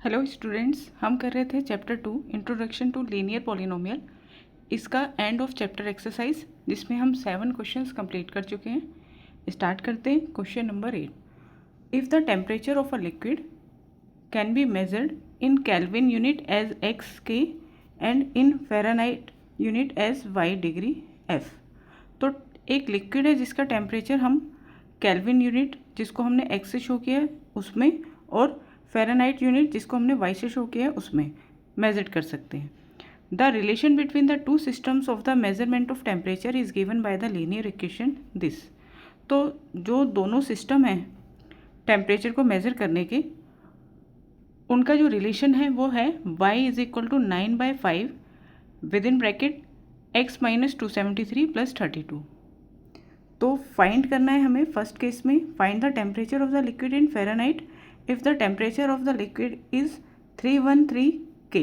Hello students, हम कर रहे थे chapter 2 introduction to linear polynomial. इसका एंड ऑफ चैप्टर एक्सरसाइज जिसमें हम 7 क्वेश्चंस कंप्लीट कर चुके हैं। स्टार्ट करते हैं question number 8। If the temperature of a liquid can be measured in kelvin unit as X K and in Fahrenheit unit as Y degree F. तो एक liquid है जिसका टेम्परेचर हम केल्विन यूनिट जिसको हमने एक्स से शो किया है उसमें और फ़ारेनहाइट यूनिट जिसको हमने वाई से शो किया है उसमें मेजर कर सकते हैं। The relation between the two systems of the measurement of temperature is given by the linear equation this. तो जो दोनों सिस्टम हैं टेम्परेचर को मेज़र करने के, उनका जो रिलेशन है वो है y is equal to 9/5 with in bracket x minus 273 plus 32। तो फाइंड करना है हमें फर्स्ट केस में, find the temperature of the liquid in Fahrenheit if the temperature of the liquid is 313 K।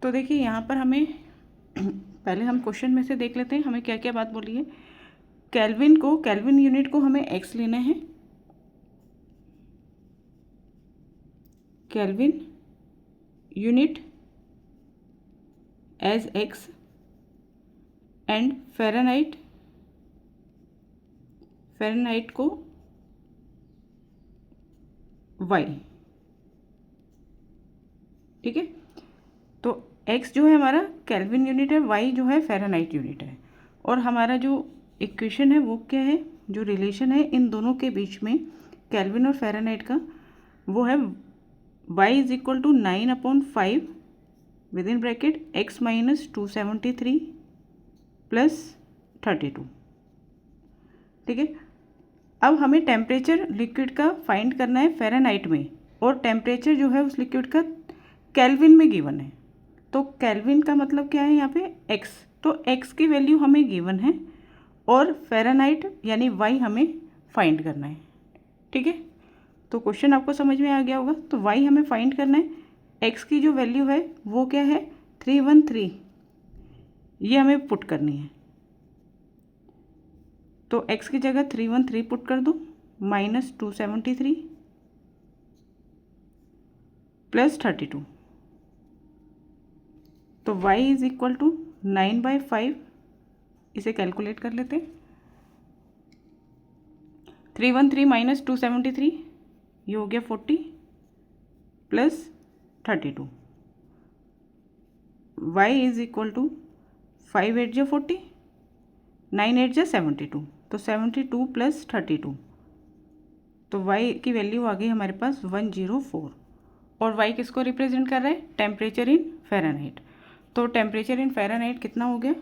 तो देखिए यहाँ पर हमें पहले हम क्वेश्चन में से देख लेते हैं हमें क्या क्या बात बोली है। केल्विन यूनिट को हमें x लेना है, Kelvin unit as x and Fahrenheit को y। ठीक है, तो x जो है हमारा केल्विन यूनिट है, y जो है फ़ारेनहाइट यूनिट है, और हमारा जो इक्वेशन है वो क्या है, जो रिलेशन है इन दोनों के बीच में केल्विन और फ़ारेनहाइट का, वो है y is equal to 9/5 with in bracket x minus 273 plus 32। ठीक है, अब हमें टेम्परेचर लिक्विड का फाइंड करना है फ़ारेनहाइट में, और टेम्परेचर जो है उस लिक्विड का केल्विन में गिवन है। तो केल्विन का मतलब क्या है यहाँ पे x, तो x की वैल्यू हमें गिवन है और फ़ारेनहाइट यानी y हमें फाइंड करना है। ठीक है, तो क्वेश्चन आपको समझ में आ गया होगा। तो y हमें फाइंड करना है, x की जो वैल्यू है वो क्या है 313, ये हमें पुट करनी है। तो x की जगह 313 पुट कर दो, माइनस 273 प्लस 32। तो y इज इक्वल टू 9/5, इसे कैलकुलेट कर लेते हैं। 313 माइनस 273 ये हो गया 40 plus 32। y is equal to 5 8 जो 40, 9 8 जो 72, तो 72 प्लस 32, तो y की वैल्यू आ गई हमारे पास 104। और y किसको रिप्रेजेंट कर रहा है, टेम्परेचर इन फ़ारेनहाइट। तो टेम्परेचर इन फ़ारेनहाइट कितना हो गया,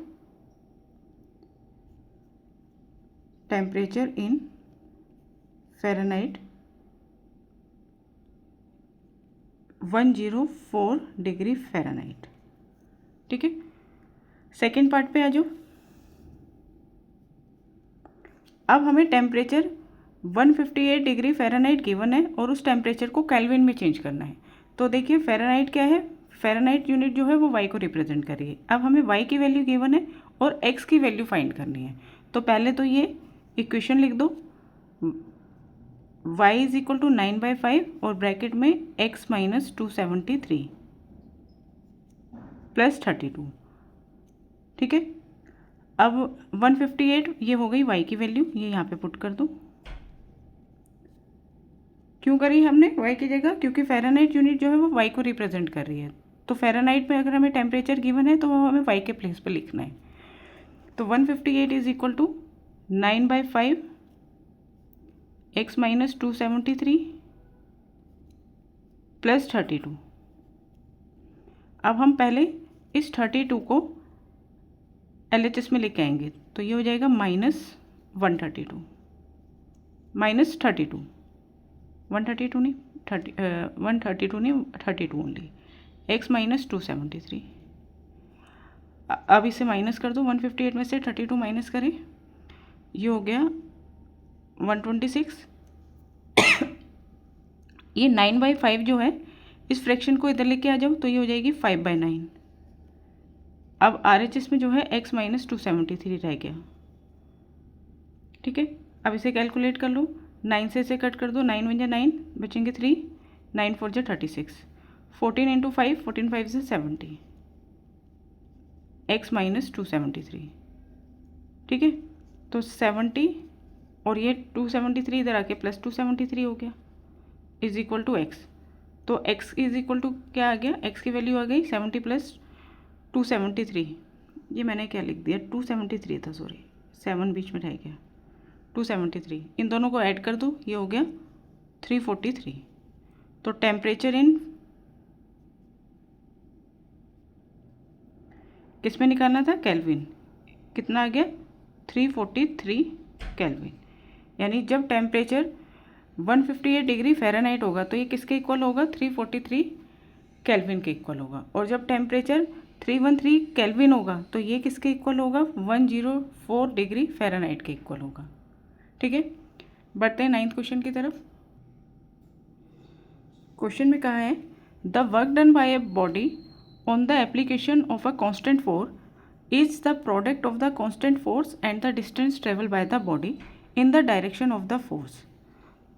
temperature in Fahrenheit 104 degree Fahrenheit. ठीक है, सेकेंड पार्ट पे आ जाओ। अब हमें टेम्परेचर 158 डिग्री फ़ारेनहाइट गिवन है और उस टेम्परेचर को केल्विन में चेंज करना है। तो देखिए फ़ारेनहाइट क्या है, फ़ारेनहाइट यूनिट जो है वो y को रिप्रेजेंट कर रही है। अब हमें y की वैल्यू गिवन है और x की वैल्यू फाइंड करनी है। तो पहले तो ये इक्वेशन लिख दो, y इज इक्वल टू 9/5 और ब्रैकेट में x माइनस 273 प्लस 32। ठीक है, अब 158 ये हो गई y की वैल्यू, ये यहाँ पे पुट कर दो। क्यों करी हमने y की जगह, क्योंकि फ़ारेनहाइट यूनिट जो है वो y को रिप्रेजेंट कर रही है। तो फ़ारेनहाइट में अगर हमें टेम्परेचर गिवन है तो वो हमें y के प्लेस पे लिखना है। तो 158 is equal to 9/5 x minus 273 plus 32। अब हम पहले इस 32 को LHS में लेके आएंगे, तो ये हो जाएगा माइनस 132 माइनस 32, 132 नहीं 132 नहीं 32 ओनली, x माइनस 273। अब इसे माइनस कर दो, 158 में से 32 माइनस करें, ये हो गया 126। ये 9/5 जो है इस फ्रैक्शन को इधर लेके आ जाओ, तो ये हो जाएगी 5/9। अब RHS में जो है x माइनस 273 रह गया। ठीक है, अब इसे कैलकुलेट कर लो, 9 से इसे कट कर दो, 9 1 जा 9, बचेंगे 3, 9 4 जा 36, 14 इंटू 5, 14 5 से 70, x माइनस 273। ठीक है, तो 70 और ये 273 इधर आके प्लस 273 हो गया इज इक्वल टू एक्स। तो x इज इक्वल टू क्या आ गया, x की वैल्यू आ गई 70 प्लस 273। ये मैंने क्या लिख दिया, 273 था, सॉरी 7 बीच में रह गया, 273। इन दोनों को ऐड कर दो, ये हो गया 343। तो टेम्परेचर इन किस में निकालना था, केल्विन, कितना आ गया 343 केल्विन। यानी जब टेम्परेचर 158 डिग्री फ़ारेनहाइट होगा तो ये किसके इक्वल होगा, 343 केल्विन के इक्वल होगा। और जब टेम्परेचर 313 केल्विन होगा तो ये किसके इक्वल होगा, 104 डिग्री फ़ारेनहाइट के इक्वल होगा। ठीक है, बढ़ते हैं 9th क्वेश्चन की तरफ। क्वेश्चन में कहा है the work done by a body on the application of a constant force is the product of the constant force and the distance travel by the body in the direction of the force.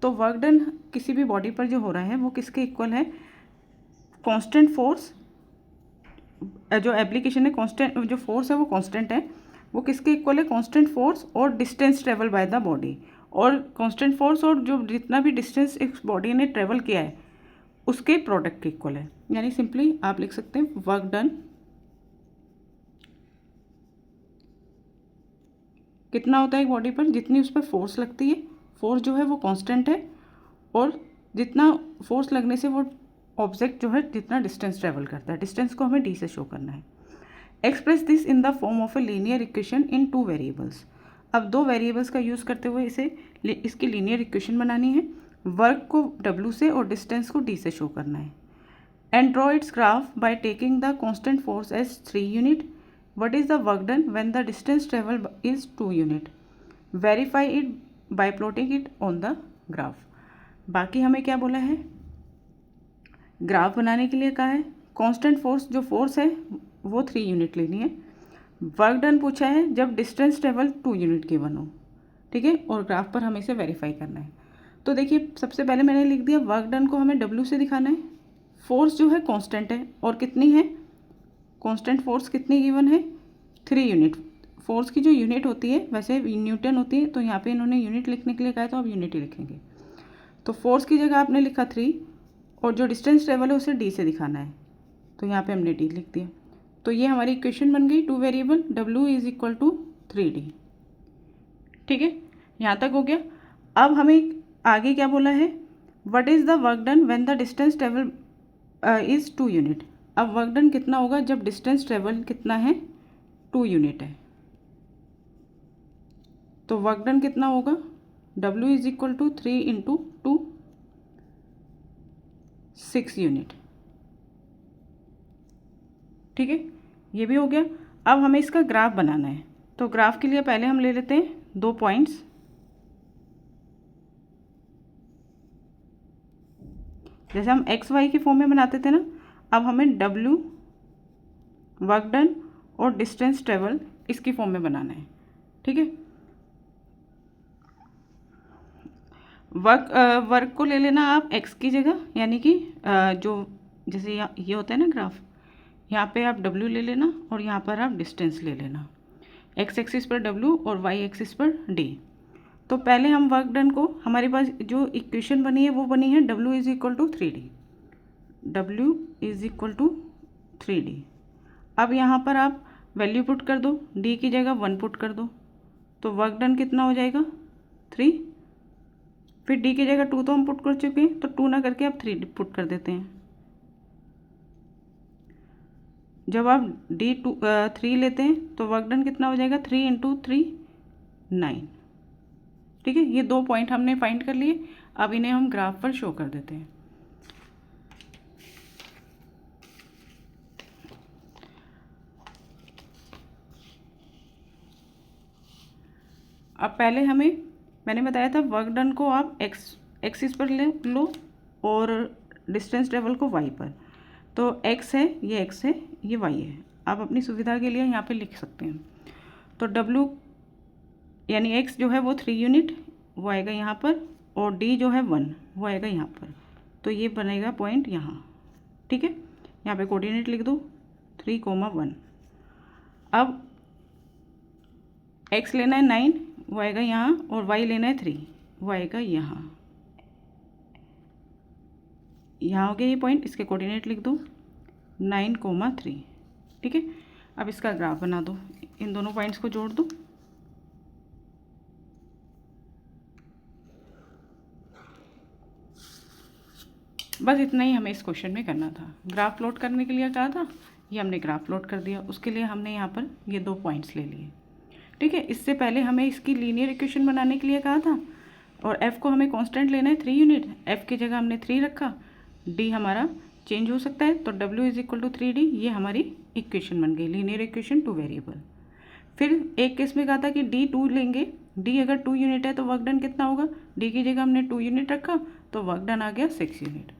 तो work done किसी भी body पर जो हो रहा है वो किसके इक्वल है, कांस्टेंट फोर्स, जो एप्लीकेशन है कांस्टेंट, जो फोर्स है वो कांस्टेंट है, वो किसके इक्वल है, कांस्टेंट फोर्स और distance travel by the body. और कांस्टेंट फोर्स और जो जितना भी डिस्टेंस इस बॉडी ने ट्रेवल किया है उसके प्रोडक्ट के इक्वल है। यानी सिंपली आप लिख सकते हैं वर्क डन कितना होता है एक बॉडी पर, जितनी उस पर फोर्स लगती है, फोर्स जो है वो कांस्टेंट है, और जितना फोर्स लगने से वो ऑब्जेक्ट जो है जितना डिस्टेंस ट्रेवल करता है, डिस्टेंस को हमें डी से शो करना है। Express this in the form of a linear equation in 2 variables. अब 2 वेरिएबल्स का यूज़ करते हुए इसकी लीनियर इक्वेशन बनानी है। वर्क को W से और डिस्टेंस को D से शो करना है। And draw its graph by taking the constant force as 3 unit. What is the work done when the distance travel is 2 unit. Verify it by plotting it on the graph. बाकी हमें क्या बोला है, graph बनाने के लिए कहा है कांस्टेंट फोर्स, जो फोर्स है वो 3 यूनिट लेनी है। वर्क डन पूछा है जब डिस्टेंस ट्रेवल 2 यूनिट गिवन हो। ठीक है, और ग्राफ पर हमें इसे वेरीफाई करना है। तो देखिए सबसे पहले मैंने लिख दिया वर्क डन को हमें W से दिखाना है। फोर्स जो है कांस्टेंट है और कितनी है, कांस्टेंट फोर्स कितनी गिवन है, 3 यूनिट। फोर्स की जो यूनिट होती है वैसे न्यूटन होती है, तो यहाँ पे इन्होंने यूनिट लिखने के लिए कहा है तो आप यूनिट ही लिखेंगे। तो फोर्स की जगह आपने लिखा 3 और जो डिस्टेंस ट्रेवल है उसे D से दिखाना है, तो यहाँ पे हमने D लिख दिया। तो ये हमारी इक्वेशन बन गई 2 variable W is equal to 3D। ठीक है, यहाँ तक हो गया। अब हमें आगे क्या बोला है, what is the work done when the distance travel is 2 unit. अब वर्क डन कितना होगा जब डिस्टेंस ट्रेवल कितना है, 2 यूनिट है। तो वर्क डन कितना होगा, W is equal to 3 into 2, 6 unit. ठीक है, ये भी हो गया। अब हमें इसका ग्राफ बनाना है। तो ग्राफ के लिए पहले हम ले लेते हैं 2 पॉइंट्स। जैसे हम एक्स वाई के फॉर्म में बनाते थे ना, अब हमें W वर्क डन और डिस्टेंस ट्रेवल इसकी फॉर्म में बनाना है। ठीक है, वर्क को ले लेना आप x की जगह, यानी कि जो जैसे ये होता है ना ग्राफ, यहाँ पे आप W ले लेना और यहाँ पर आप डिस्टेंस ले लेना। x एक्सिस पर W और y एक्सिस पर D। तो पहले हम वर्क डन को, हमारे पास जो इक्वेशन बनी है वो बनी है W is equal to 3D। W is equal to 3D। अब यहाँ पर आप वैल्यू पुट कर दो, D की जगह 1 पुट कर दो, तो वर्क डन कितना हो जाएगा 3। फिर D की जगह 2 तो हम पुट कर चुके हैं, तो 2 ना करके आप 3 पुट कर देते हैं। जब आप D 3 लेते हैं तो वर्क डन कितना हो जाएगा 3 इंटू 3 9। ठीक है, ये 2 पॉइंट हमने फाइंड कर लिए। अब इन्हें हम ग्राफ पर शो कर देते हैं। अब पहले मैंने बताया था वर्क डन को आप एक्सिस पर ले लो और डिस्टेंस ट्रेवल को वाई पर। तो x है, ये x है, ये y है। आप अपनी सुविधा के लिए यहाँ पे लिख सकते हैं। तो W यानी x जो है वो 3 यूनिट वो आएगा यहाँ पर, और D जो है 1 वो आएगा यहाँ पर। तो ये बनेगा पॉइंट यहाँ, ठीक है। यहाँ पे कोऑर्डिनेट लिख दो 3,1। अब x लेना है 9, वो आएगा यहाँ, और y लेना है 3, वो आएगा यहाँ। यहाँ हो गया ये पॉइंट, इसके कोऑर्डिनेट लिख दो 9,3, ठीक है। अब इसका ग्राफ बना दो, इन दोनों पॉइंट्स को जोड़ दो। बस इतना ही हमें इस क्वेश्चन में करना था। ग्राफ प्लॉट करने के लिए कहा था, ये हमने ग्राफ प्लॉट कर दिया। उसके लिए हमने यहाँ पर ये 2 पॉइंट्स ले लिए, ठीक है। इससे पहले हमें इसकी लीनियर इक्वेशन बनाने के लिए कहा था, और f को हमें कांस्टेंट लेना है 3 यूनिट। f की जगह हमने 3 रखा, d हमारा चेंज हो सकता है, तो w = 3d, ये हमारी इक्वेशन बन गई, लीनियर इक्वेशन 2 वेरिएबल। फिर एक केस में कहा था कि d 2 लेंगे, d अगर 2 यूनिट है तो वर्क डन कितना होगा, d की जगह हमने 2 यूनिट रखा, तो वर्क डन आ गया 6 यूनिट।